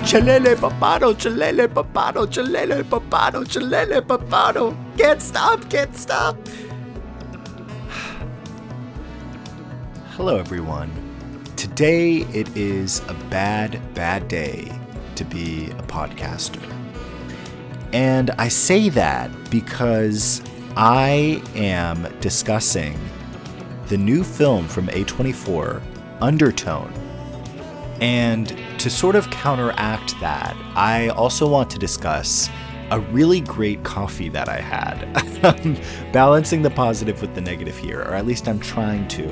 Chalele papado, chalele papado, chalele papado, chalele papado. Can't stop. Hello, everyone. Today it is a bad day to be a podcaster. And I say that because I am discussing the new film from A24, Undertone. And to sort of counteract that, I also want to discuss a really great coffee that I had. Balancing the positive with the negative here, or at least I'm trying to.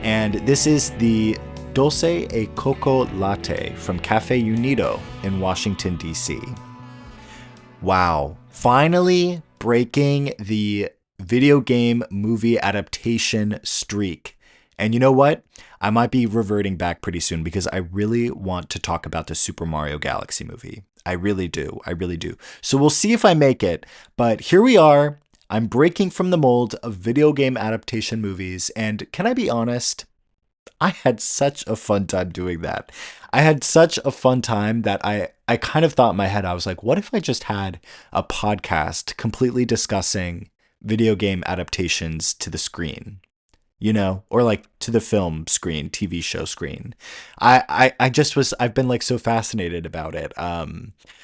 And this is the Dolce e Coco Latte from Café Unido in Washington, D.C. Wow, finally breaking the video game movie adaptation streak. And you know what? I might be reverting back pretty soon because I really want to talk about the Super Mario Galaxy movie. I really do. So we'll see if I make it. But here we are. I'm breaking from the mold of video game adaptation movies. And can I be honest? I had such a fun time doing that. I had such a fun time that I kind of thought in my head, I was like, what if I just had a podcast completely discussing video game adaptations to the screen? You know, or like to the film screen, TV show screen. I've been like so fascinated about it.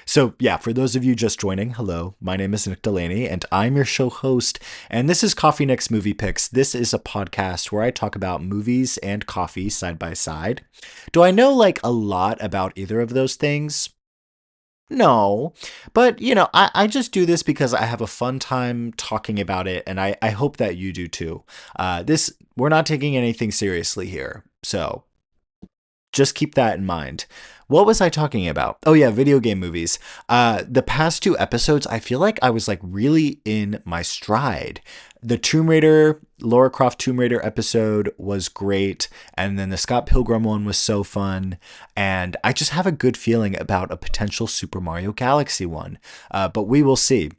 So yeah, for those of you just joining, hello, my name is Nick Delaney and I'm your show host. And this is Coffee Nick's Movie Picks. This is a podcast where I talk about movies and coffee side by side. Do I know like a lot about either of those things? No, but you know, I just do this because I have a fun time talking about it, and I hope that you do too. We're not taking anything seriously here, so just keep that in mind. What was I talking about? Oh yeah, video game movies. The past two episodes, I feel like I was like really in my stride. The Lara Croft Tomb Raider episode was great. And then the Scott Pilgrim one was so fun. And I just have a good feeling about a potential Super Mario Galaxy one. But we will see.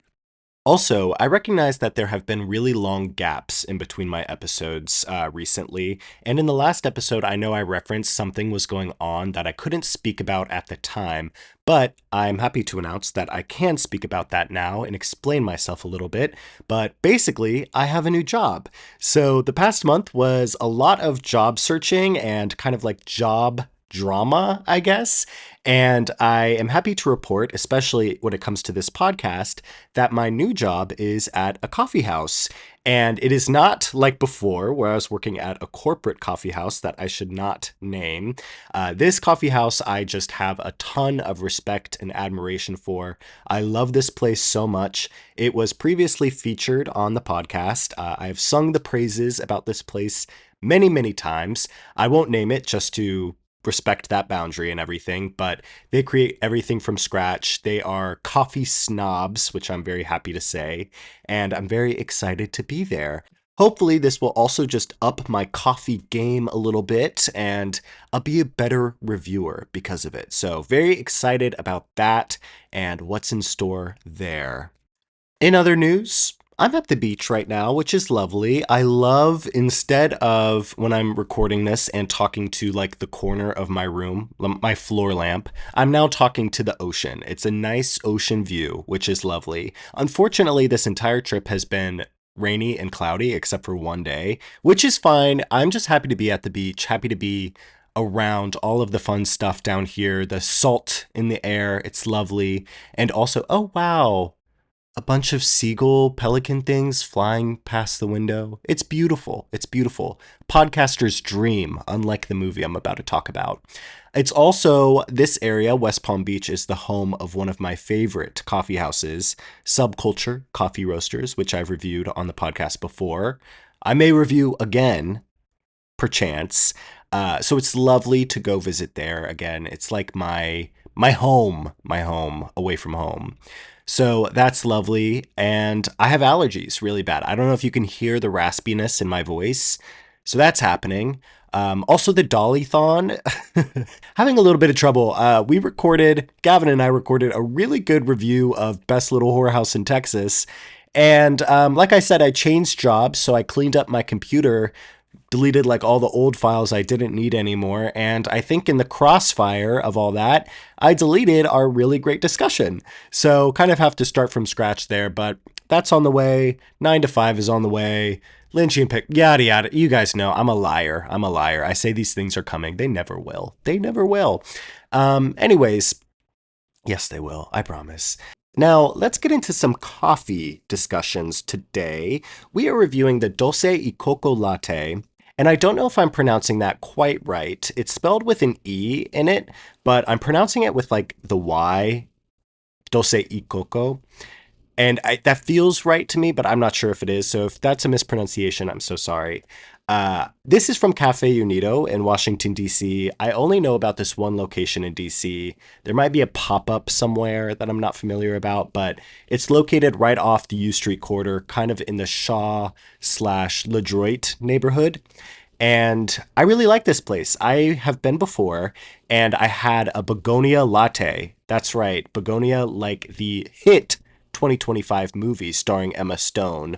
Also, I recognize that there have been really long gaps in between my episodes recently, and in the last episode I know I referenced something was going on that I couldn't speak about at the time, but I'm happy to announce that I can speak about that now and explain myself a little bit. But basically, I have a new job. So the past month was a lot of job searching and kind of like job drama, I guess. And I am happy to report, especially when it comes to this podcast, that my new job is at a coffee house. And it is not like before, where I was working at a corporate coffee house that I should not name. This coffee house, I just have a ton of respect and admiration for. I love this place so much. It was previously featured on the podcast. I've sung the praises about this place many, many times. I won't name it just to respect that boundary and everything, but they create everything from scratch. They are coffee snobs, which I'm very happy to say, and I'm very excited to be there. Hopefully this will also just up my coffee game a little bit, and I'll be a better reviewer because of it. So very excited about that and what's in store there. In other news, I'm at the beach right now, which is lovely. I love, instead of when I'm recording this and talking to like the corner of my room, my floor lamp, I'm now talking to the ocean. It's a nice ocean view, which is lovely. Unfortunately, this entire trip has been rainy and cloudy except for one day, which is fine. I'm just happy to be at the beach, happy to be around all of the fun stuff down here, the salt in the air. It's lovely. And also, oh wow, a bunch of seagull pelican things flying past the window. It's beautiful. It's beautiful. Podcaster's dream, unlike the movie I'm about to talk about. It's also, this area, West Palm Beach, is the home of one of my favorite coffee houses, Subculture Coffee Roasters, which I've reviewed on the podcast before. I may review again, perchance. So it's lovely to go visit there again. It's like my home away from home. So that's lovely. And I have allergies really bad. I don't know if you can hear the raspiness in my voice. So that's happening. Also the Dolly-thon, having a little bit of trouble. Gavin and I recorded a really good review of Best Little Whorehouse in Texas. And like I said, I changed jobs. So I cleaned up my computer deleted like all the old files I didn't need anymore. And I think in the crossfire of all that, I deleted our really great discussion. So kind of have to start from scratch there, but that's on the way. 9 to 5 is on the way. Lynchy and Pick, yada yada. You guys know I'm a liar. I'm a liar. I say these things are coming. They never will. They never will. Anyways, yes, they will. I promise. Now, let's get into some coffee discussions today. We are reviewing the Dolce y Coco Latte, and I don't know if I'm pronouncing that quite right. It's spelled with an E in it, but I'm pronouncing it with like the Y, Dolce y Coco. And that feels right to me, but I'm not sure if it is. So if that's a mispronunciation, I'm so sorry. This is from Café Unido in Washington, D.C. I only know about this one location in D.C. There might be a pop-up somewhere that I'm not familiar about, but it's located right off the U Street corridor, kind of in the Shaw/LeDroit neighborhood. And I really like this place. I have been before, and I had a begonia latte. That's right, begonia, like the hit 2025 movie starring Emma Stone.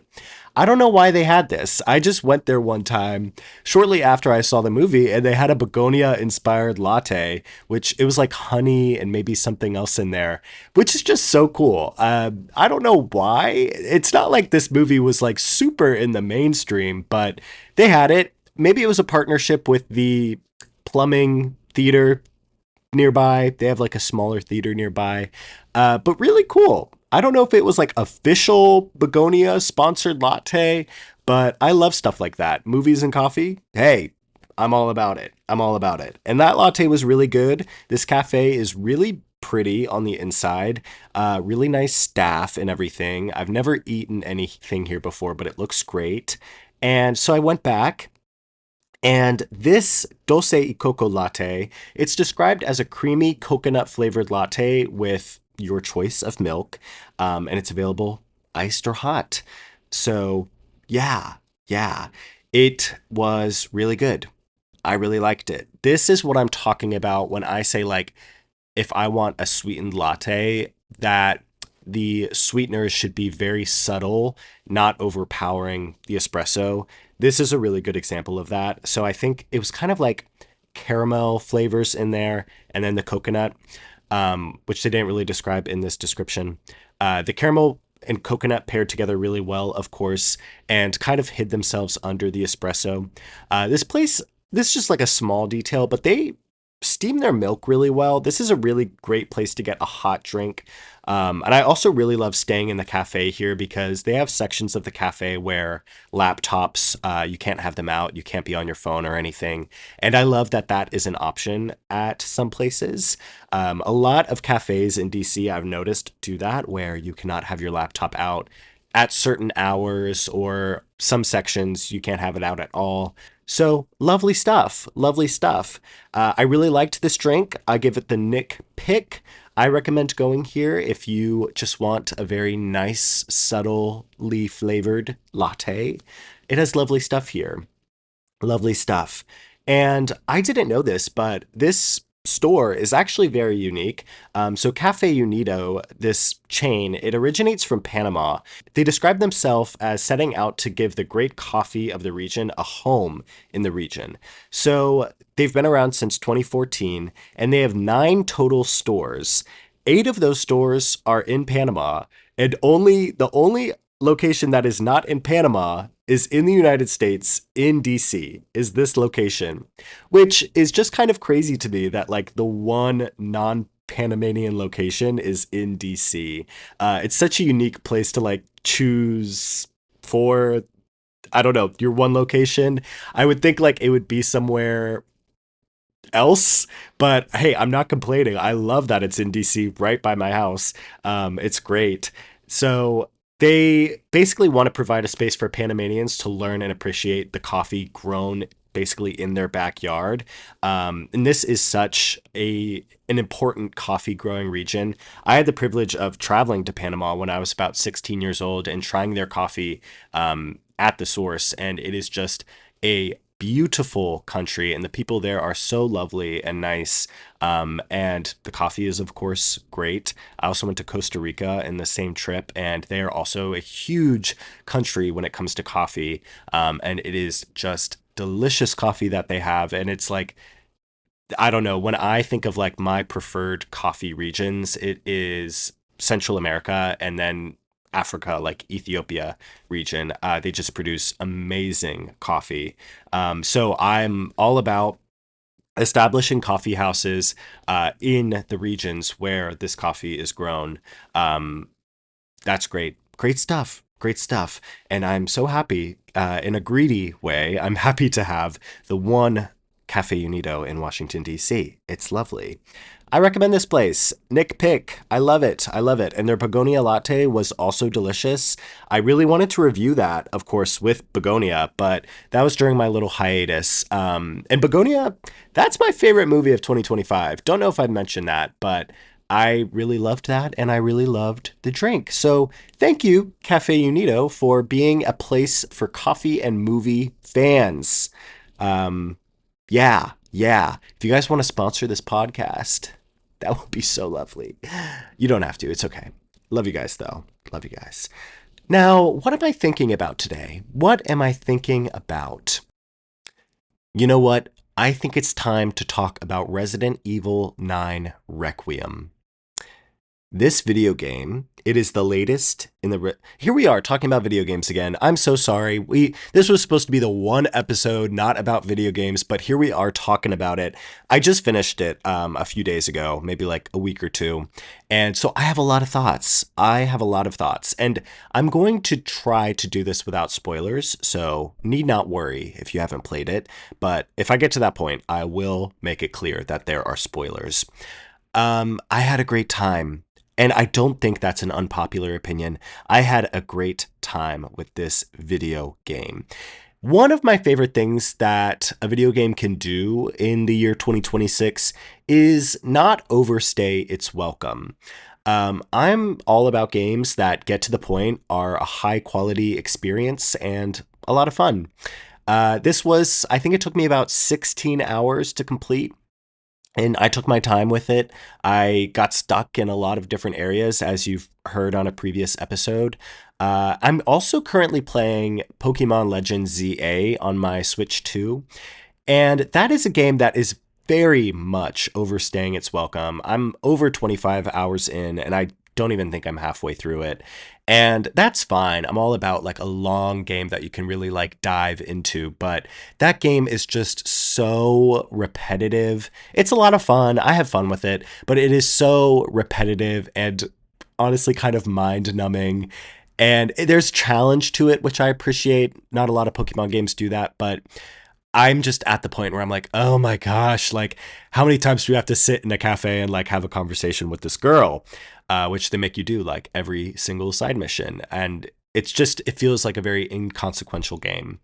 I don't know why they had this. I just went there one time shortly after I saw the movie, and they had a begonia inspired latte, which it was like honey and maybe something else in there, which is just so cool. I don't know why. It's not like this movie was like super in the mainstream, but they had it. Maybe it was a partnership with the plumbing theater nearby. They have like a smaller theater nearby, but really cool. I don't know if it was like official Begonia sponsored latte, but I love stuff like that. Movies and coffee. Hey, I'm all about it. I'm all about it. And that latte was really good. This cafe is really pretty on the inside. Really nice staff and everything. I've never eaten anything here before, but it looks great. And so I went back, and this Dulce y Coco latte, it's described as a creamy coconut flavored latte with your choice of milk, and it's available iced or hot. So yeah, yeah, it was really good. I really liked it. This is what I'm talking about when I say like if I want a sweetened latte, that the sweeteners should be very subtle, not overpowering the espresso. This is a really good example of that. So I think it was kind of like caramel flavors in there, and then the coconut, which they didn't really describe in this description. The caramel and coconut paired together really well, of course, and kind of hid themselves under the espresso. This is just like a small detail, but they steam their milk really well. This is a really great place to get a hot drink. And I also really love staying in the cafe here because they have sections of the cafe where laptops, you can't have them out, you can't be on your phone or anything. And I love that that is an option at some places. A lot of cafes in DC, I've noticed, do that where you cannot have your laptop out at certain hours, or some sections you can't have it out at all. So lovely stuff, lovely stuff. I really liked this drink. I give it the Nick pick. I recommend going here if you just want a very nice, subtly flavored latte. It has lovely stuff here. Lovely stuff. And I didn't know this, but this store is actually very unique. So Café Unido, this chain, it originates from Panama. They describe themselves as setting out to give the great coffee of the region a home in the region. So they've been around since 2014, and they have 9 total stores. 8 of those stores are in Panama, and the only location that is not in Panama is in the United States, in DC, is this location, which is just kind of crazy to me that like the one non-Panamanian location is in DC. It's such a unique place to like choose for, I don't know, your one location. I would think like it would be somewhere else, but hey, I'm not complaining. I love that it's in DC right by my house. It's great. So they basically want to provide a space for Panamanians to learn and appreciate the coffee grown basically in their backyard. And this is such an important coffee growing region. I had the privilege of traveling to Panama when I was about 16 years old and trying their coffee at the source, and it is just a beautiful country, and the people there are so lovely and nice. And the coffee is, of course, great. I also went to Costa Rica in the same trip, and they are also a huge country when it comes to coffee. And it is just delicious coffee that they have. And it's like, I don't know, when I think of like my preferred coffee regions, it is Central America and then Africa, like Ethiopia region. They just produce amazing coffee. So I'm all about establishing coffee houses in the regions where this coffee is grown. Um, that's great. Great stuff. Great stuff. And I'm so happy, in a greedy way, I'm happy to have the one Café Unido in Washington, D.C. It's lovely. I recommend this place. Nick Pick. I love it. I love it. And their begonia latte was also delicious. I really wanted to review that, of course, with begonia, but that was during my little hiatus. And begonia, that's my favorite movie of 2025. Don't know if I'd mentioned that, but I really loved that and I really loved the drink. So thank you, Cafe Unido, for being a place for coffee and movie fans. Um, yeah. If you guys want to sponsor this podcast, that would be so lovely. You don't have to. It's okay. Love you guys, though. Love you guys. Now, what am I thinking about today? What am I thinking about? You know what? I think it's time to talk about Resident Evil 9 Requiem. This video game, it is the latest in the... Here we are talking about video games again. I'm so sorry. This was supposed to be the one episode not about video games, but here we are talking about it. I just finished it a few days ago, maybe like a week or two. And so I have a lot of thoughts. And I'm going to try to do this without spoilers, so need not worry if you haven't played it. But if I get to that point, I will make it clear that there are spoilers. I had a great time. And I don't think that's an unpopular opinion. I had a great time with this video game. One of my favorite things that a video game can do in the year 2026 is not overstay its welcome. I'm all about games that get to the point, are a high quality experience, and a lot of fun. I think it took me about 16 hours to complete. And I took my time with it. I got stuck in a lot of different areas, as you've heard on a previous episode. I'm also currently playing Pokemon Legends ZA on my Switch 2. And that is a game that is very much overstaying its welcome. I'm over 25 hours in, and I don't even think I'm halfway through it. And that's fine. I'm all about like a long game that you can really like dive into, but that game is just so repetitive. It's a lot of fun. I have fun with it, but it is so repetitive and honestly kind of mind numbing. And there's challenge to it, which I appreciate. Not a lot of Pokemon games do that, but I'm just at the point where I'm like, oh my gosh, like how many times do we have to sit in a cafe and like have a conversation with this girl, which they make you do like every single side mission. And it feels like a very inconsequential game.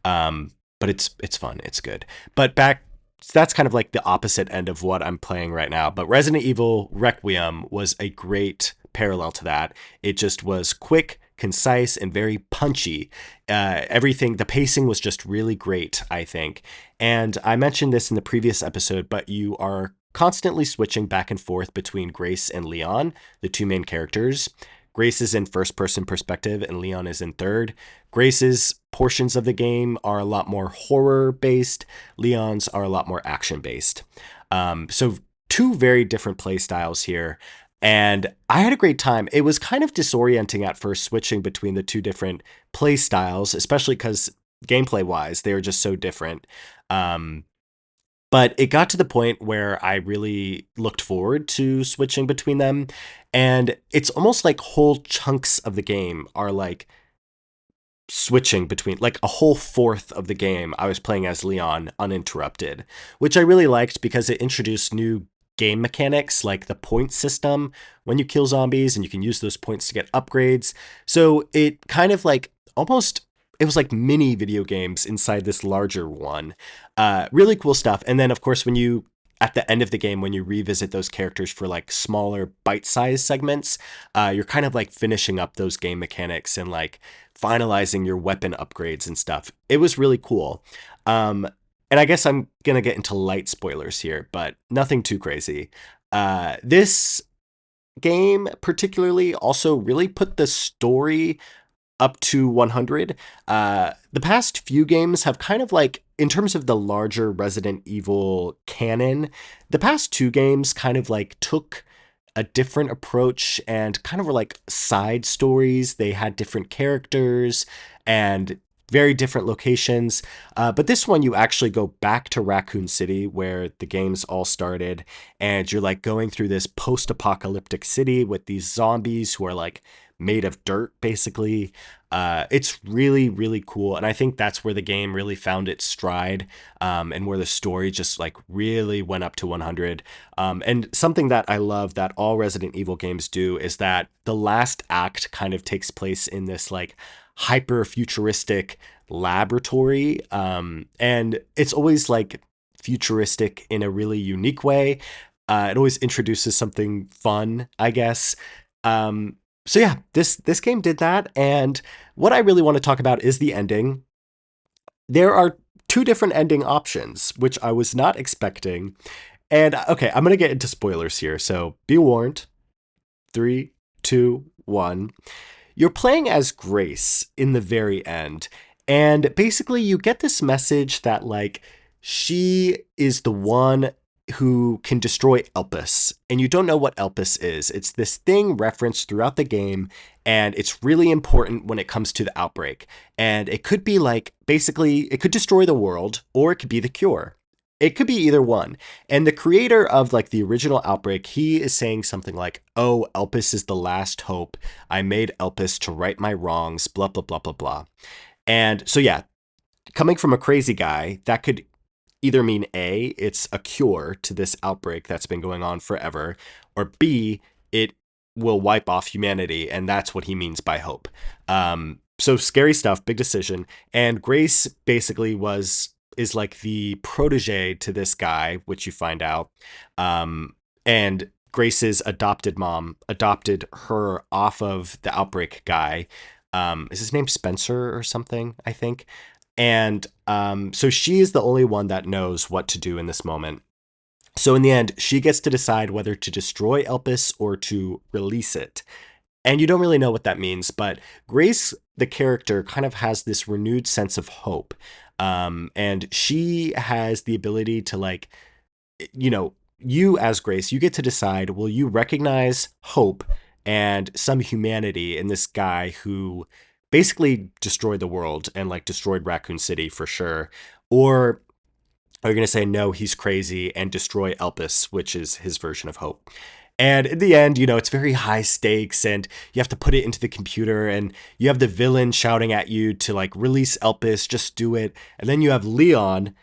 But it's fun. It's good. But that's kind of like the opposite end of what I'm playing right now. But Resident Evil Requiem was a great parallel to that. It just was quick, concise, and very punchy. The pacing was just really great, I think. And I mentioned this in the previous episode, but you are constantly switching back and forth between Grace and Leon, the two main characters. Grace is in first person perspective and Leon is in third. Grace's portions of the game are a lot more horror based. Leon's are a lot more action based. So two very different play styles here. And I had a great time. It was kind of disorienting at first switching between the two different play styles, especially because gameplay wise, they were just so different. But it got to the point where I really looked forward to switching between them. And it's almost like whole chunks of the game are like switching between, like a whole fourth of the game I was playing as Leon uninterrupted, which I really liked because it introduced new game mechanics like the point system when you kill zombies, and you can use those points to get upgrades. So it kind of like it was like mini video games inside this larger one. Really cool stuff. And then of course, at the end of the game, when you revisit those characters for like smaller bite-sized segments, you're kind of like finishing up those game mechanics and like finalizing your weapon upgrades and stuff. It was really cool. And I guess I'm going to get into light spoilers here, but nothing too crazy. This game particularly also really put the story up to 100. The past few games have kind of like, in terms of the larger Resident Evil canon, the past two games kind of like took a different approach and kind of were like side stories. They had different characters and very different locations. But this one, you actually go back to Raccoon City where the games all started. And you're like going through this post apocalyptic city with these zombies who are like made of dirt, basically. It's really, really cool. And I think that's where the game really found its stride, and where the story just like really went up to 100. And something that I love that all Resident Evil games do is that the last act kind of takes place in this like hyper futuristic laboratory. And it's always like futuristic in a really unique way. It always introduces something fun, I guess. So yeah, this game did that, and what I really want to talk about is the ending. There are two different ending options, which I was not expecting. And okay, I'm gonna get into spoilers here, so be warned. Three, two, one. You're playing as Grace in the very end, and basically you get this message that like she is the one who can destroy Elpis, and you don't know what Elpis is. It's this thing referenced throughout the game, and it's really important when it comes to the outbreak. And it could be like, basically, it could destroy the world, or it could be the cure. It could be either one. And the creator of like the original Outbreak, he is saying something like, oh, Elpis is the last hope. I made Elpis to right my wrongs, blah, blah, blah, blah, blah. And so, yeah, coming from a crazy guy, that could either mean A, it's a cure to this outbreak that's been going on forever, or B, it will wipe off humanity, and that's what he means by hope. So scary stuff, big decision. And Grace basically is like the protege to this guy, which you find out. And Grace's adopted mom adopted her off of the outbreak guy. Is his name Spencer or something, I think? And so she is the only one that knows what to do in this moment. So in the end, she gets to decide whether to destroy Elpis or to release it. And you don't really know what that means, but Grace, the character, kind of has this renewed sense of hope. And she has the ability to like, you as Grace, you get to decide, will you recognize hope and some humanity in this guy who basically destroyed the world and like destroyed Raccoon City for sure? Or are you going to say, no, he's crazy and destroy Elpis, which is his version of hope? And in the end, it's very high stakes and you have to put it into the computer and you have the villain shouting at you to like release Elpis, just do it. And then you have Leon,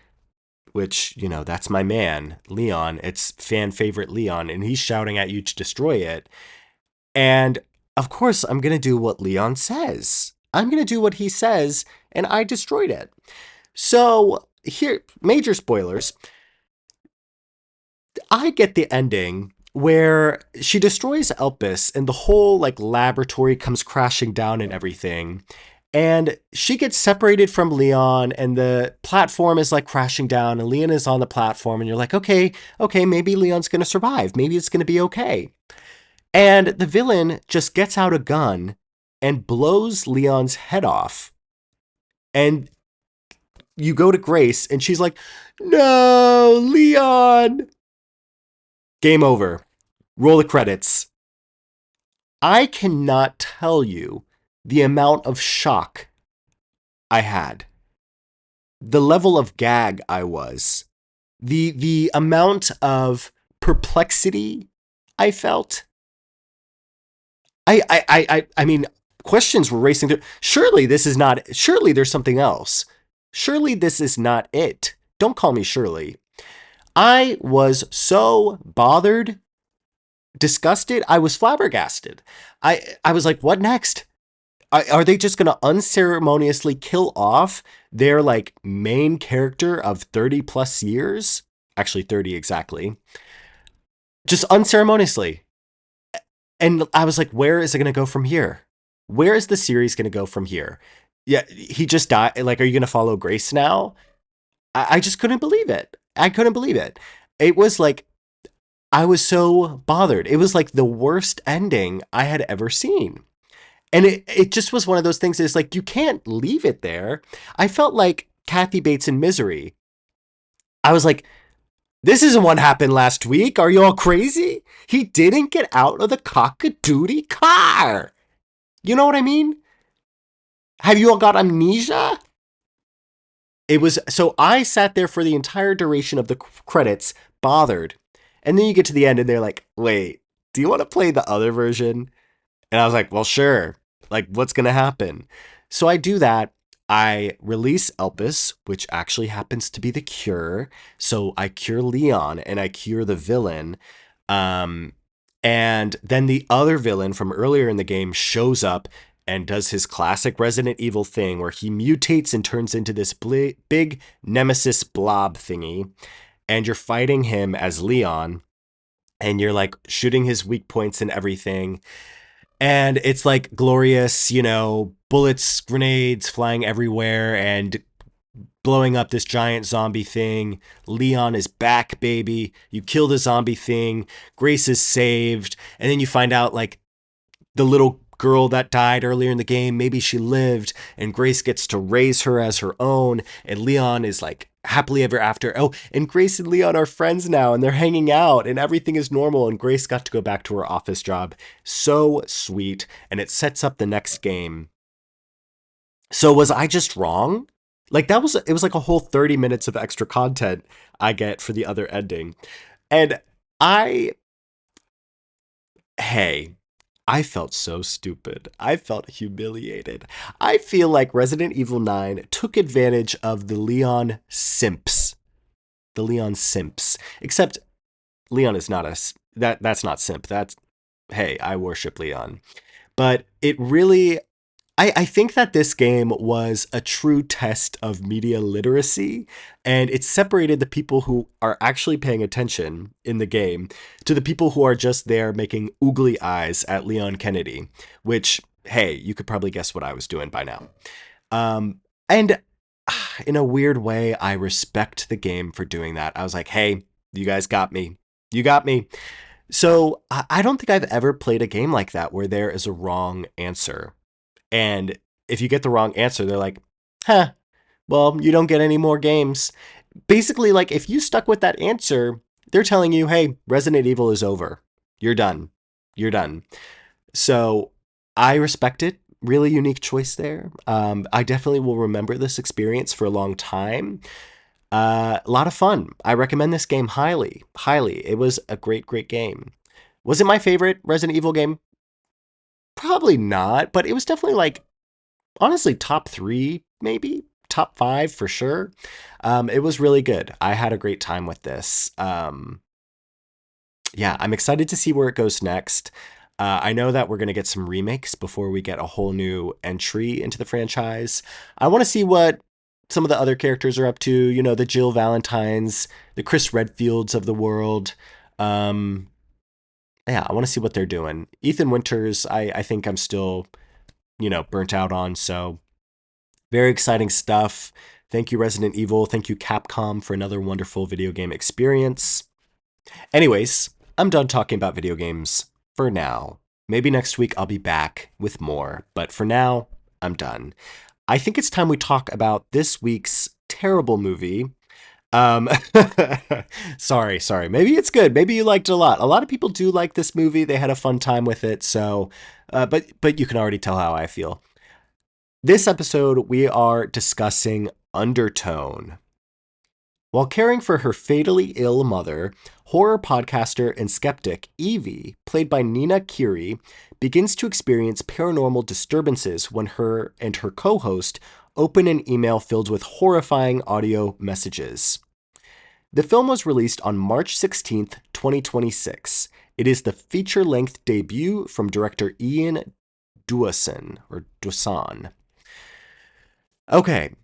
which, that's my man, Leon. It's fan favorite Leon, and he's shouting at you to destroy it. And of course, I'm going to do what Leon says. I'm going to do what he says, and I destroyed it. So here, major spoilers. I get the ending where she destroys Elpis and the whole like laboratory comes crashing down and everything. And she gets separated from Leon and the platform is like crashing down and Leon is on the platform and you're like, okay, maybe Leon's going to survive. Maybe it's going to be okay. And the villain just gets out a gun and blows Leon's head off. And you go to Grace and she's like, no, Leon. Game over. Roll the credits. I cannot tell you the amount of shock I had. The level of gag I was. The amount of perplexity I felt. I mean, questions were racing through. Surely there's something else. Surely this is not it. Don't call me Shirley. I was so bothered, disgusted. I was flabbergasted. I was like, what next? Are they just going to unceremoniously kill off their like main character of 30 plus years? Actually, 30 exactly. Just unceremoniously. And I was like, where is it going to go from here? Where is the series going to go from here? Yeah, he just died. Like, are you going to follow Grace now? I just couldn't believe it. I couldn't believe it. It was like, I was so bothered. It was like the worst ending I had ever seen. And it just was one of those things. It's like, you can't leave it there. I felt like Kathy Bates in Misery. I was like, this isn't what happened last week. Are you all crazy? He didn't get out of the cock-a-doodie car. You know what I mean? Have you all got amnesia? It was so I sat there for the entire duration of the credits, bothered. And then you get to the end and they're like, wait, do you want to play the other version? And I was like, well, sure. Like, what's going to happen? So I do that. I release Elpis, which actually happens to be the cure. So I cure Leon and I cure the villain. Um, and then the other villain from earlier in the game shows up and does his classic Resident Evil thing where he mutates and turns into this big nemesis blob thingy. And you're fighting him as Leon. And you're like shooting his weak points and everything. And it's like glorious, bullets, grenades flying everywhere and blowing up this giant zombie thing. Leon is back, baby. You kill the zombie thing. Grace is saved. And then you find out, like, the little girl that died earlier in the game, maybe she lived, and Grace gets to raise her as her own. And Leon is like happily ever after. Oh, and Grace and Leon are friends now and they're hanging out and everything is normal. And Grace got to go back to her office job. So sweet. And it sets up the next game. So was I just wrong? Like it was like a whole 30 minutes of extra content I get for the other ending. And I, hey, I felt so stupid. I felt humiliated. I feel like Resident Evil 9 took advantage of the Leon simps. The Leon simps. Except Leon is not that's not simp. That's, hey, I worship Leon. But it really, I think that this game was a true test of media literacy, and it separated the people who are actually paying attention in the game to the people who are just there making oogly eyes at Leon Kennedy, which, hey, you could probably guess what I was doing by now. And in a weird way, I respect the game for doing that. I was like, hey, you guys got me. You got me. So I don't think I've ever played a game like that where there is a wrong answer. And if you get the wrong answer, they're like, huh, well, you don't get any more games. Basically, like, if you stuck with that answer, they're telling you, hey, Resident Evil is over. You're done. You're done. So I respect it. Really unique choice there. I definitely will remember this experience for a long time. A lot of fun. I recommend this game highly, highly. It was a great, great game. Was it my favorite Resident Evil game? Probably not, but it was definitely like, honestly, top 3, maybe top 5 for sure. It was really good. I had a great time with this. Yeah, I'm excited to see where it goes next. I know that we're going to get some remakes before we get a whole new entry into the franchise. I want to see what some of the other characters are up to, the Jill Valentines, the Chris Redfields of the world. Yeah, I want to see what they're doing. Ethan Winters, I think I'm still, burnt out on. So very exciting stuff. Thank you, Resident Evil. Thank you, Capcom, for another wonderful video game experience. Anyways, I'm done talking about video games for now. Maybe next week I'll be back with more, but for now, I'm done. I think it's time we talk about this week's terrible movie. Um, sorry. Maybe it's good. Maybe you liked it a lot. A lot of people do like this movie. They had a fun time with it. So, but you can already tell how I feel. This episode, we are discussing Undertone. While caring for her fatally ill mother, horror podcaster and skeptic Evie, played by Nina Kiri, begins to experience paranormal disturbances when her and her co-host open an email filled with horrifying audio messages. The film was released on March 16th, 2026. It is the feature-length debut from director Ian Duason. Okay,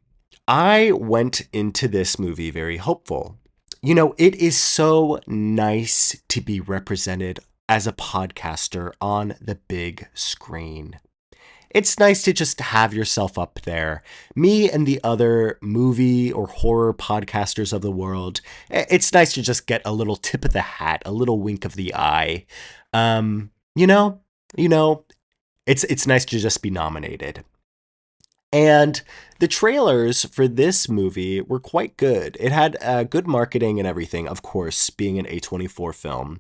I went into this movie very hopeful. It is so nice to be represented as a podcaster on the big screen. It's nice to just have yourself up there. Me and the other movie or horror podcasters of the world. It's nice to just get a little tip of the hat, a little wink of the eye. You know, It's nice to just be nominated. And the trailers for this movie were quite good. It had good marketing and everything, of course, being an A24 film.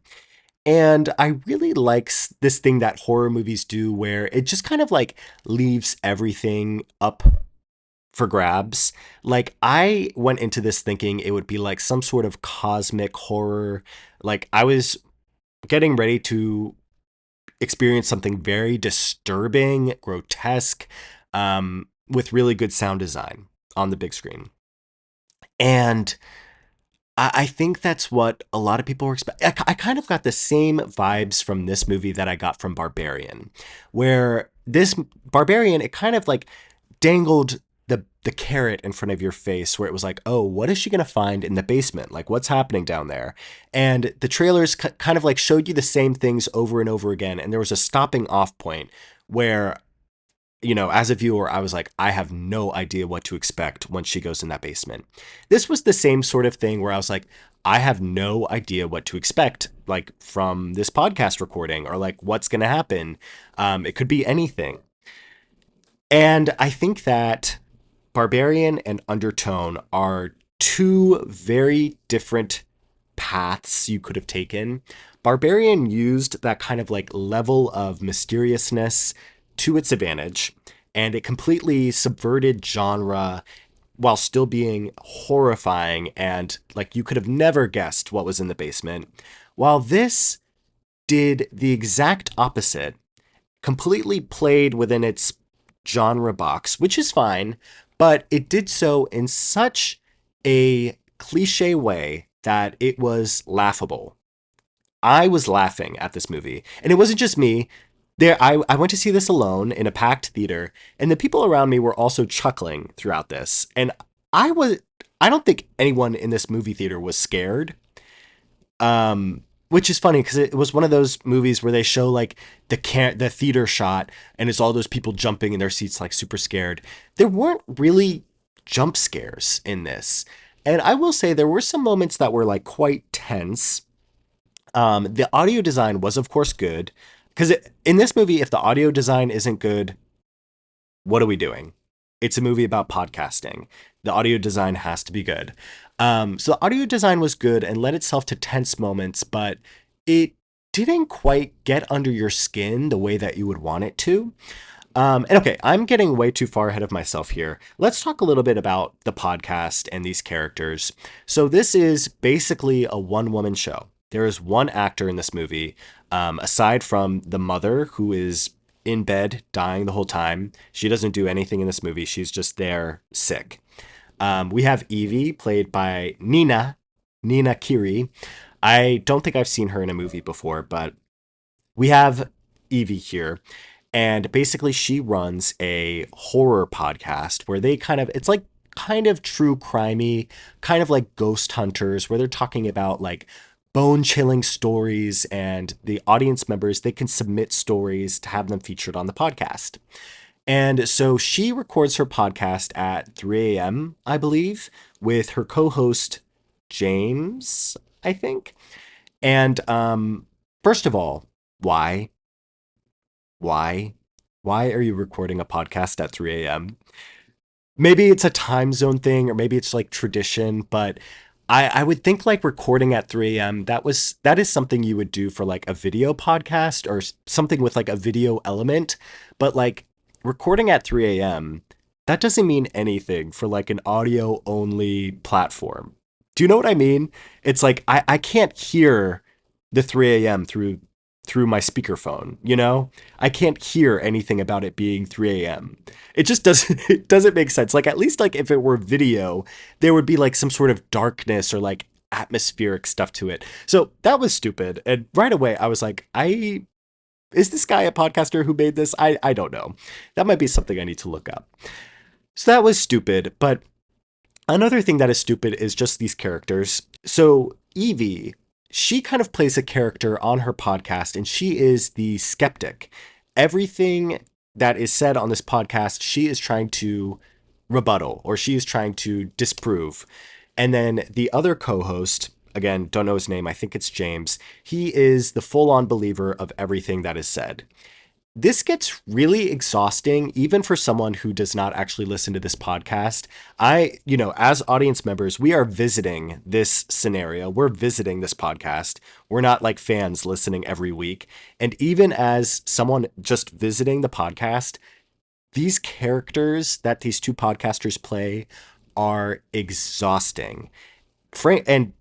And I really like this thing that horror movies do where it just kind of like leaves everything up for grabs. Like I went into this thinking it would be like some sort of cosmic horror. Like I was getting ready to experience something very disturbing, grotesque, with really good sound design on the big screen. And I think that's what a lot of people were expecting. I kind of got the same vibes from this movie that I got from Barbarian, where this Barbarian, it kind of like dangled the carrot in front of your face where it was like, oh, what is she going to find in the basement? Like, what's happening down there? And the trailers kind of like showed you the same things over and over again. And there was a stopping off point where, as a viewer, I was like, I have no idea what to expect when she goes in that basement. This was the same sort of thing where I was like, I have no idea what to expect, like from this podcast recording or like what's going to happen. It could be anything. And I think that Barbarian and Undertone are two very different paths you could have taken. Barbarian used that kind of like level of mysteriousness to its advantage, and it completely subverted genre while still being horrifying and like you could have never guessed what was in the basement. While this did the exact opposite, completely played within its genre box, which is fine, but it did so in such a cliche way that it was laughable. I was laughing at this movie, and it wasn't just me. I went to see this alone in a packed theater, and the people around me were also chuckling throughout this. And I was I don't think anyone in this movie theater was scared. Which is funny because it was one of those movies where they show like the theater shot and it's all those people jumping in their seats like super scared. There weren't really jump scares in this. And I will say there were some moments that were like quite tense. The audio design was of course good because in this movie, if the audio design isn't good, what are we doing? It's a movie about podcasting. The audio design has to be good. So the audio design was good and led itself to tense moments, but it didn't quite get under your skin the way that you would want it to. And okay, I'm getting way too far ahead of myself here. Let's talk a little bit about the podcast and these characters. So this is basically a one-woman show. There is one actor in this movie, aside from the mother who is in bed dying the whole time. She doesn't do anything in this movie. She's just there sick. We have Evie, played by Nina Kiri. I don't think I've seen her in a movie before, but we have Evie here. And basically, she runs a horror podcast where it's like kind of true crimey, kind of like Ghost Hunters, where they're talking about like bone chilling stories, and the audience members, they can submit stories to have them featured on the podcast. And so she records her podcast at 3 a.m., I believe, with her co-host James, I think. And first of all, why? Why? Why are you recording a podcast at 3 a.m.? Maybe it's a time zone thing, or maybe it's like tradition, but I would think like recording at 3 a.m. That is something you would do for like a video podcast or something with like a video element, but like recording at 3 a.m. that doesn't mean anything for like an audio only platform. Do you know what I mean? It's like I can't hear the 3 a.m. through my speakerphone, you know? I can't hear anything about it being 3 a.m. It just doesn't it doesn't make sense. Like at least like if it were video, there would be like some sort of darkness or like atmospheric stuff to it. So that was stupid. And right away I was like, is this guy a podcaster who made this? I don't know. That might be something I need to look up. So that was stupid, but another thing that is stupid is just these characters. So Evie, she kind of plays a character on her podcast, and she is the skeptic. Everything that is said on this podcast, she is trying to rebuttal or she is trying to disprove. And then the other co-host, again, don't know his name, I think it's James, he is the full-on believer of everything that is said. this gets really exhausting, even for someone who does not actually listen to this podcast. As audience members, we are visiting this scenario. We're visiting this podcast. We're not like fans listening every week. And even as someone just visiting the podcast, these characters that these two podcasters play are exhausting. And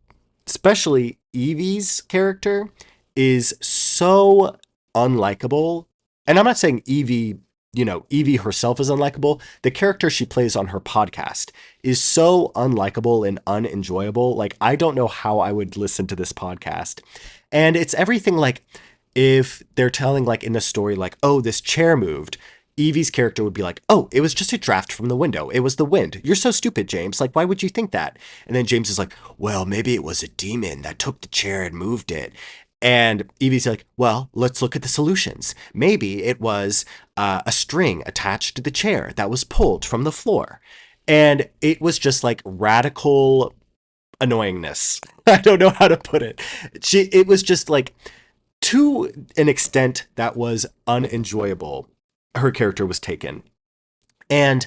especially Evie's character is so unlikable. And I'm not saying Evie herself is unlikable. The character she plays on her podcast is so unlikable and unenjoyable. Like, I don't know how I would listen to this podcast. And it's everything like if they're telling, like, in the story, like, oh, this chair moved. Evie's character would be like, oh, it was just a draft from the window. It was the wind. You're so stupid, James. Like, why would you think that? And then James is like, well, maybe it was a demon that took the chair and moved it. And Evie's like, well, let's look at the solutions. Maybe it was a string attached to the chair that was pulled from the floor. And it was just like radical annoyingness. I don't know how to put it. It was just like, to an extent that was unenjoyable, her character was taken. And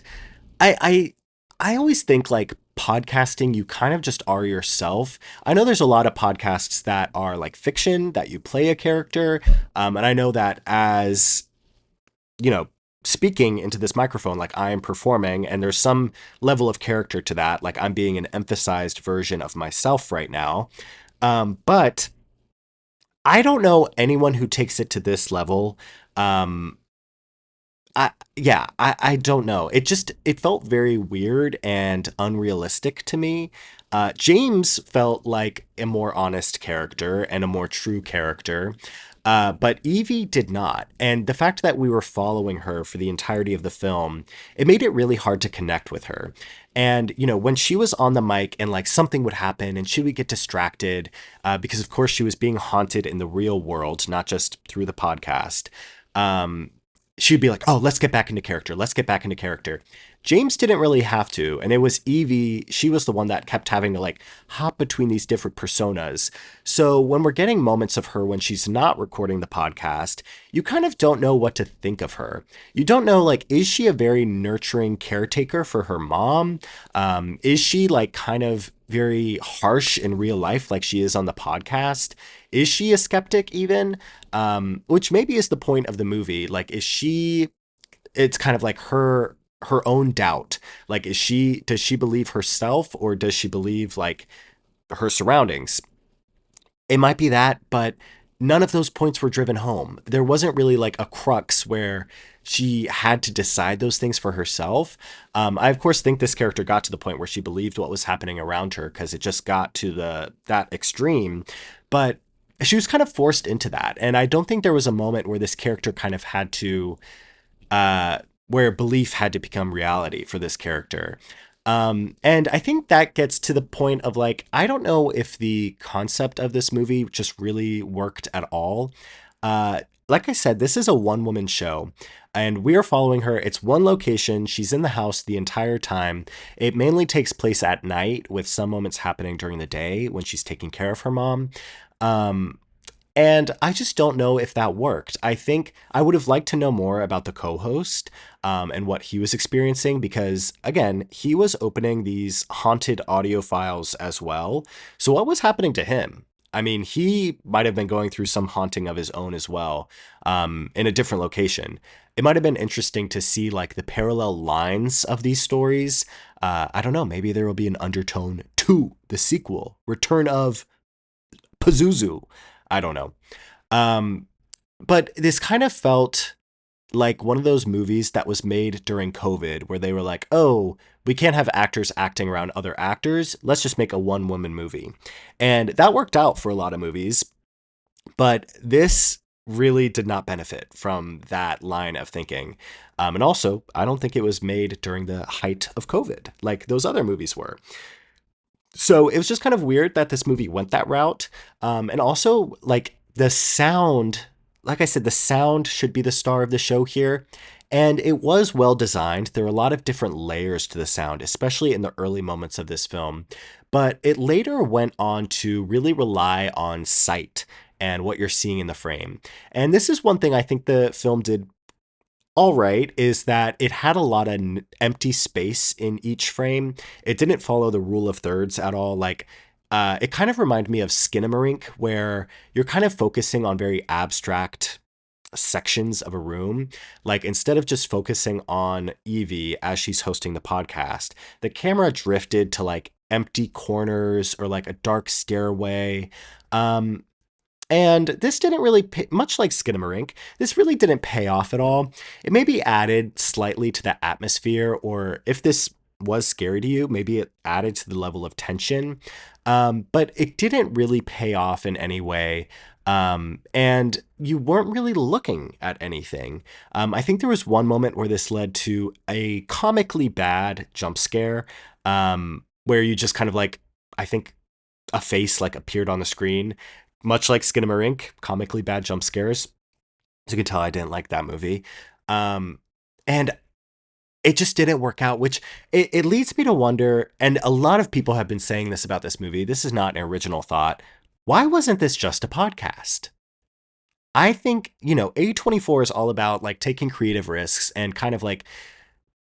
I always think like podcasting, you kind of just are yourself. I know there's a lot of podcasts that are like fiction that you play a character. And I know that as, speaking into this microphone, like I am performing and there's some level of character to that. Like I'm being an emphasized version of myself right now. But I don't know anyone who takes it to this level. Um, I don't know. It felt very weird and unrealistic to me. James felt like a more honest character and a more true character. But Evie did not. And the fact that we were following her for the entirety of the film, it made it really hard to connect with her. And, when she was on the mic and like something would happen and she would get distracted, because of course she was being haunted in the real world, not just through the podcast. Um, she'd be like, oh, let's get back into character. Let's get back into character. James didn't really have to. And it was Evie. She was the one that kept having to like hop between these different personas. So when we're getting moments of her when she's not recording the podcast, you kind of don't know what to think of her. You don't know, like, is she a very nurturing caretaker for her mom? Is she like kind of very harsh in real life like she is on the podcast? Is she a skeptic even? Which maybe is the point of the movie. Like, it's kind of like her own doubt. Like, does she believe herself or does she believe like her surroundings? It might be that, but none of those points were driven home. There wasn't really like a crux where she had to decide those things for herself. I of course think this character got to the point where she believed what was happening around her because it just got to that extreme. But she was kind of forced into that. And I don't think there was a moment where this character kind of had to, where belief had to become reality for this character. And I think that gets to the point of like, I don't know if the concept of this movie just really worked at all. Like I said, this is a one woman show and we are following her. It's one location. She's in the house the entire time. It mainly takes place at night with some moments happening during the day when she's taking care of her mom. Um, and I just don't know if that worked. I think I would have liked to know more about the co-host and what he was experiencing because, again, he was opening these haunted audio files as well. So what was happening to him? I mean, he might have been going through some haunting of his own as well, in a different location. It might have been interesting to see like the parallel lines of these stories. I don't know. Maybe there will be an Undertone 2, the sequel, Return of Pazuzu. I don't know. Um, but this kind of felt like one of those movies that was made during COVID where they were like, oh, we can't have actors acting around other actors. Let's just make a one woman movie. And that worked out for a lot of movies. But this really did not benefit from that line of thinking. And also, I don't think it was made during the height of COVID like those other movies were. So it was just kind of weird that this movie went that route. And also, like, the sound, like I said, the sound should be the star of the show here. And it was well designed. There are a lot of different layers to the sound, especially in the early moments of this film. But it later went on to really rely on sight and what you're seeing in the frame. And this is one thing I think the film did all right is that it had a lot of empty space in each frame. It didn't follow the rule of thirds at all. Like, it kind of reminded me of Skinamarink, where you're kind of focusing on very abstract sections of a room. Like, instead of just focusing on Evie as she's hosting the podcast, the camera drifted to like empty corners or like a dark stairway. Um, and this didn't really pay, much like Skinamarink, this really didn't pay off at all. It maybe added slightly to the atmosphere, or if this was scary to you, maybe it added to the level of tension. But it didn't really pay off in any way. And you weren't really looking at anything. I think there was one moment where this led to a comically bad jump scare, where you just kind of like, I think a face like appeared on the screen, much like Skinamarink, comically bad jump scares. As you can tell, I didn't like that movie. And it just didn't work out, which it leads me to wonder, and a lot of people have been saying this about this movie. This is not an original thought. Why wasn't this just a podcast? I think, A24 is all about like taking creative risks and kind of like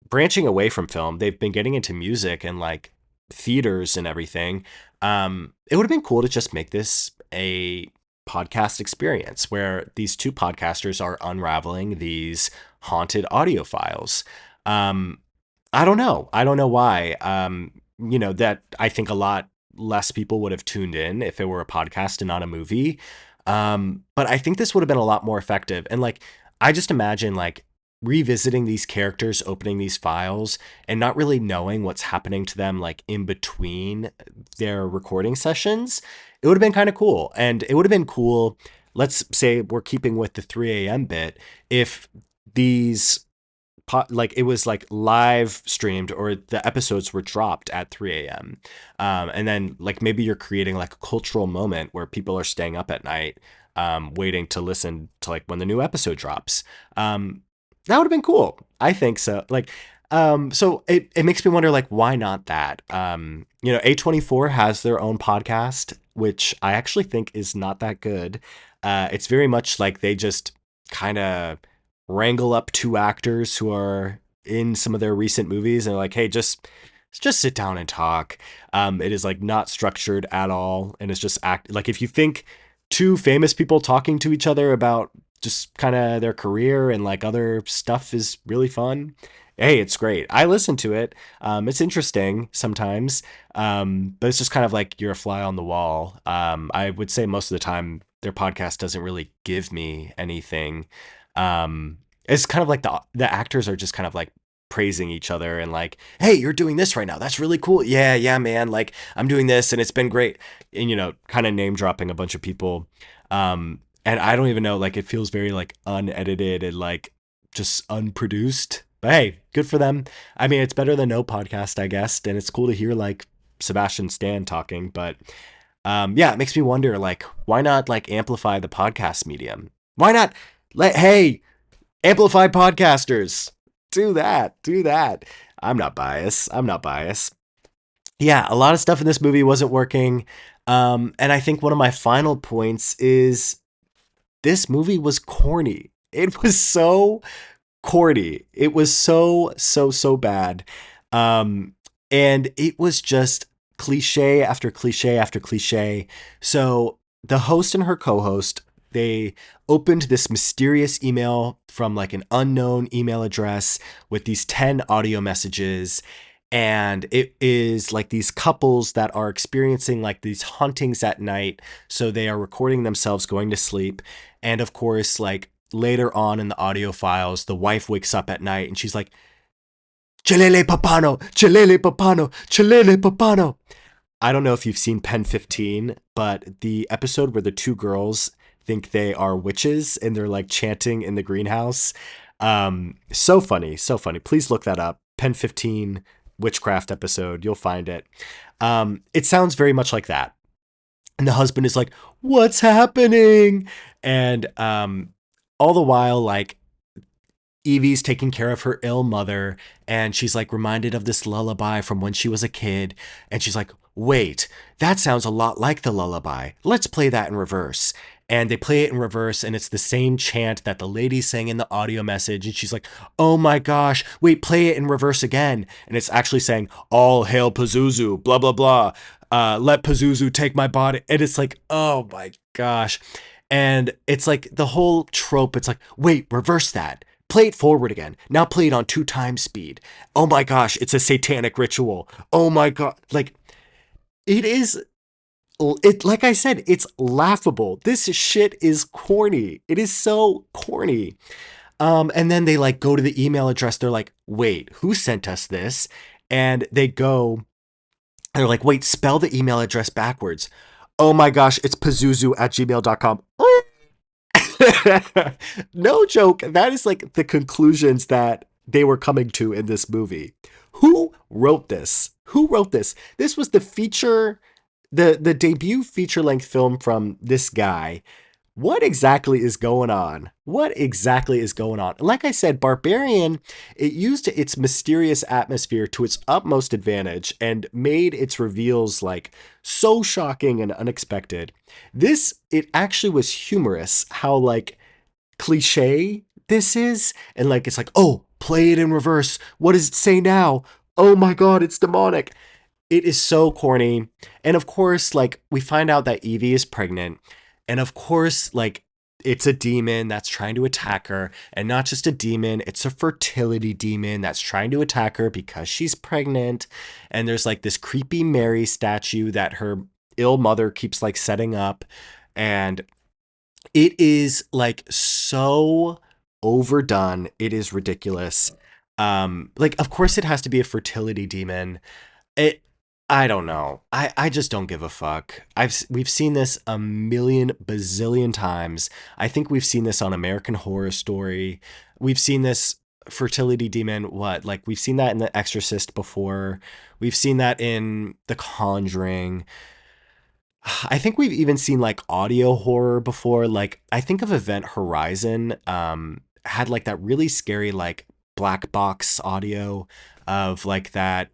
branching away from film. They've been getting into music and like theaters and everything. It would have been cool to just make this a podcast experience where these two podcasters are unraveling these haunted audio files. Um, I don't know. I don't know why. That I think a lot less people would have tuned in if it were a podcast and not a movie. But I think this would have been a lot more effective. And like, I just imagine like revisiting these characters, opening these files, and not really knowing what's happening to them like in between their recording sessions. It would have been kind of cool. And it would have been cool. Let's say we're keeping with the 3 a.m. bit. If these like it was like live streamed or the episodes were dropped at 3 a.m. And then like maybe you're creating like a cultural moment where people are staying up at night, waiting to listen to like when the new episode drops. That would have been cool. I think so. Like, so it makes me wonder, like, why not that? A24 has their own podcast, which I actually think is not that good. It's very much like they just kind of wrangle up two actors who are in some of their recent movies and they're like, hey, just sit down and talk. It is like not structured at all. And it's just like, if you think two famous people talking to each other about just kind of their career and like other stuff is really fun, hey, it's great. I listen to it. It's interesting sometimes, but it's just kind of like you're a fly on the wall. I would say most of the time their podcast doesn't really give me anything. It's kind of like the actors are just kind of like praising each other and like, hey, you're doing this right now. That's really cool. Yeah, man. Like, I'm doing this and it's been great. And, kind of name dropping a bunch of people. And I don't even know, like, it feels very like unedited and like just unproduced. But hey, good for them. I mean, it's better than no podcast, I guess. And it's cool to hear like Sebastian Stan talking. But yeah, it makes me wonder, like, why not like amplify the podcast medium? Why not hey, amplify podcasters? Do that. I'm not biased. Yeah, a lot of stuff in this movie wasn't working. And I think one of my final points is this movie was corny. It was so corny. It was so bad. And it was just cliche after cliche after cliche. So the host and her co-host, they opened this mysterious email from like an unknown email address with these 10 audio messages. And it is like these couples that are experiencing like these hauntings at night. So they are recording themselves going to sleep. And of course, like later on in the audio files, the wife wakes up at night and she's like, Chelele papano, chelele papano, chelele papano. I don't know if you've seen Pen 15, but the episode where the two girls think they are witches and they're like chanting in the greenhouse. So funny. Please look that up. Pen 15 witchcraft episode. You'll find it. It sounds very much like that. And the husband is like, what's happening? And all the while, like, Evie's taking care of her ill mother, and she's like reminded of this lullaby from when she was a kid. And she's like, wait, that sounds a lot like the lullaby. Let's play that in reverse. and they play it in reverse, and it's the same chant that the lady sang in the audio message, and she's like, oh my gosh, wait, play it in reverse again, and it's actually saying, all hail Pazuzu, blah blah blah, let Pazuzu take my body, and it's like, oh my gosh. And it's like the whole trope, it's like, wait, reverse that, play it forward again, now play it on 2 times speed, oh my gosh, it's a satanic ritual, oh my god, like, it is, it, like I said, it's laughable. This shit is corny. It is so corny. And then they like go to the email address. They're like, wait, who sent us this? And they go, they're like, wait, spell the email address backwards. Oh my gosh, it's pazuzu@gmail.com. No joke. That is like the conclusions that they were coming to in this movie. Who wrote this? Who wrote this? This was the feature, the debut feature length film from this guy. What exactly is going on? What exactly is going on? Like I said, Barbarian, it used its mysterious atmosphere to its utmost advantage and made its reveals like so shocking and unexpected. This, it actually was humorous how like cliche this is. And like, it's like, oh, play it in reverse. What does it say now? Oh my God, it's demonic. It is so corny. And of course, like, we find out that Evie is pregnant. And of course, like, it's a demon that's trying to attack her. And not just a demon, it's a fertility demon that's trying to attack her because she's pregnant. And there's like this creepy Mary statue that her ill mother keeps like setting up. And it is like so overdone. It is ridiculous. Like, of course it has to be a fertility demon. It, I don't know. I just don't give a fuck. We've seen this a million bazillion times. I think we've seen this on American Horror Story. We've seen this fertility demon, what? Like, we've seen that in The Exorcist before. We've seen that in The Conjuring. I think we've even seen like audio horror before. Like, I think of Event Horizon had like that really scary like black box audio of like that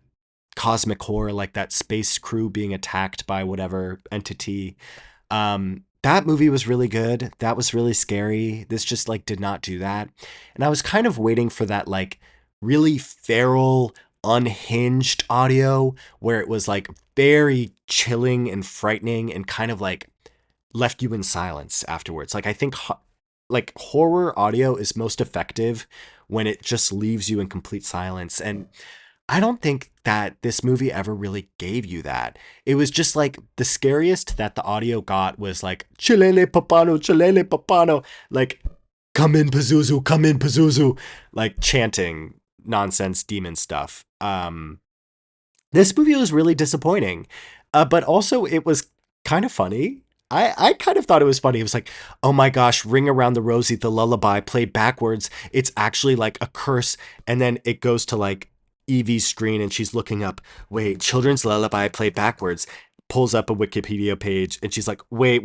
cosmic horror, like that space crew being attacked by whatever entity. That movie was really good. That was really scary. This just like did not do that. And I was kind of waiting for that like really feral, unhinged audio where it was like very chilling and frightening and kind of like left you in silence afterwards. Like, I think like horror audio is most effective when it just leaves you in complete silence. And I don't think that this movie ever really gave you that. It was just like the scariest that the audio got was like Chilele Papano, like come in Pazuzu, like chanting nonsense demon stuff. This movie was really disappointing, but also it was kind of funny. I kind of thought it was funny. It was like, oh my gosh, Ring Around the Rosie, the lullaby played backwards. It's actually like a curse. And then it goes to like Evie's screen and she's looking up, wait, children's lullaby played backwards, pulls up a Wikipedia page and she's like, wait,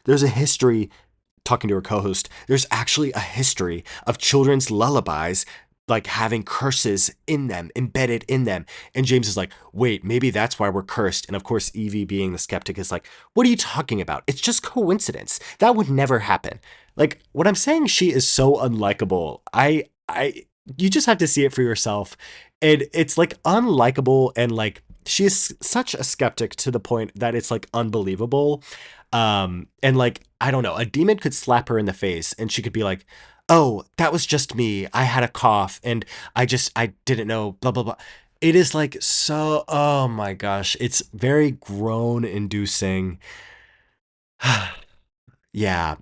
there's a history, talking to her co-host, there's actually a history of children's lullabies like having curses in them, embedded in them. And James is like, wait, maybe that's why we're cursed. And of course, Evie, being the skeptic, is like, what are you talking about? It's just coincidence. That would never happen. Like, what I'm saying, she is so unlikable. You just have to see it for yourself. And it's like unlikable, and like she is such a skeptic to the point that it's like unbelievable. And like, I don't know, a demon could slap her in the face and she could be like, oh, that was just me. I had a cough and I didn't know, blah, blah, blah. It is like so, oh my gosh, it's very groan inducing. Yeah,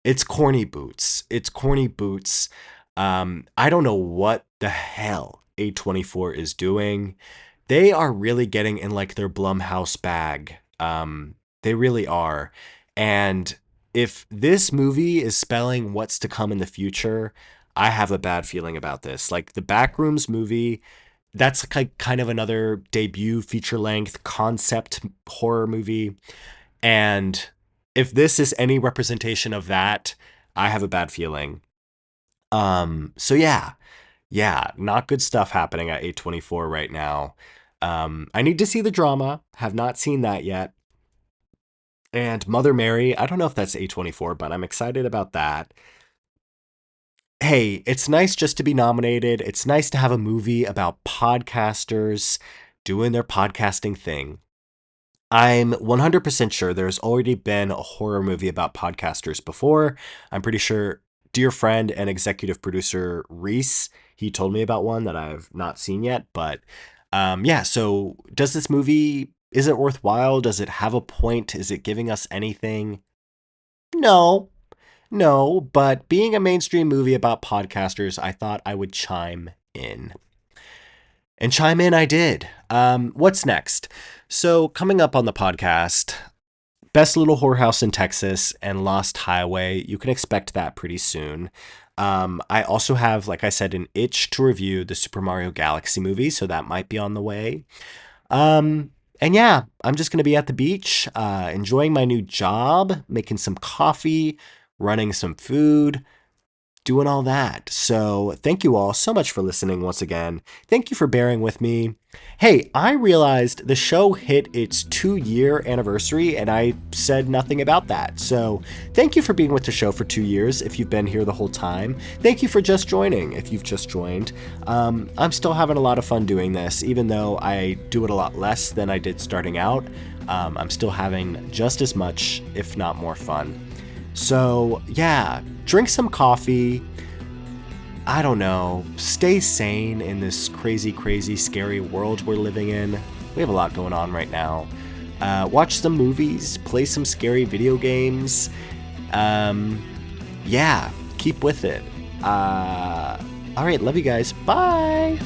it's corny boots. It's corny boots. I don't know what the hell A24 is doing. They are really getting in like their Blumhouse bag. They really are. And if this movie is spelling what's to come in the future, I have a bad feeling about this. Like the Backrooms movie, that's like kind of another debut feature length concept horror movie. And if this is any representation of that, I have a bad feeling. So yeah, not good stuff happening at A24 right now. I need to see the drama. Have not seen that yet. And Mother Mary, I don't know if that's A24, but I'm excited about that. Hey, it's nice just to be nominated. It's nice to have a movie about podcasters doing their podcasting thing. I'm 100% sure there's already been a horror movie about podcasters before. I'm pretty sure dear friend and executive producer Reese, he told me about one that I've not seen yet. But yeah, so does this movie, is it worthwhile? Does it have a point? Is it giving us anything? No, no, but being a mainstream movie about podcasters, I thought I would chime in. And chime in I did. What's next? So, coming up on the podcast, Best Little Whorehouse in Texas and Lost Highway. You can expect that pretty soon. I also have, like I said, an itch to review the Super Mario Galaxy movie, so that might be on the way. And yeah, I'm just going to be at the beach, enjoying my new job, making some coffee, running some food, doing all that. So thank you all so much for listening once again. Thank you for bearing with me. Hey, I realized the show hit its 2-year anniversary and I said nothing about that. So thank you for being with the show for 2 years if you've been here the whole time. Thank you for just joining if you've just joined. I'm still having a lot of fun doing this, even though I do it a lot less than I did starting out. I'm still having just as much, if not more fun. So, yeah, drink some coffee. I don't know. Stay sane in this crazy, crazy, scary world we're living in. We have a lot going on right now. Watch some movies, play some scary video games. Yeah, keep with it. All right, love you guys. Bye.